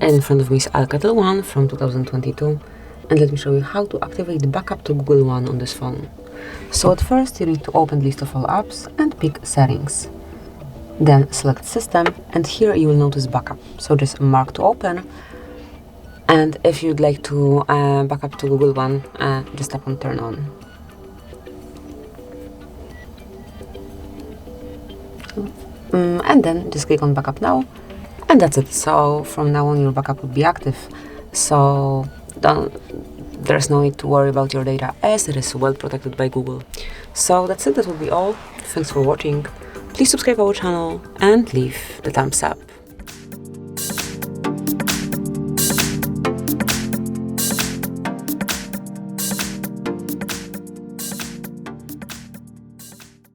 And in front of me is ALCATEL One from 2022, and let me show you how to activate the backup to Google One on this phone. So at first you need to open the list of all apps and pick settings. Then select system, and here you will notice backup. So just mark to open, and if you'd like to backup to Google One, just tap on turn on. And then just click on backup now, and that's it. So from now on your backup will be active, so there's no need to worry about your data, as it is well protected by Google. So that's it, that will be all. Thanks for watching. Please subscribe our channel and leave the thumbs up.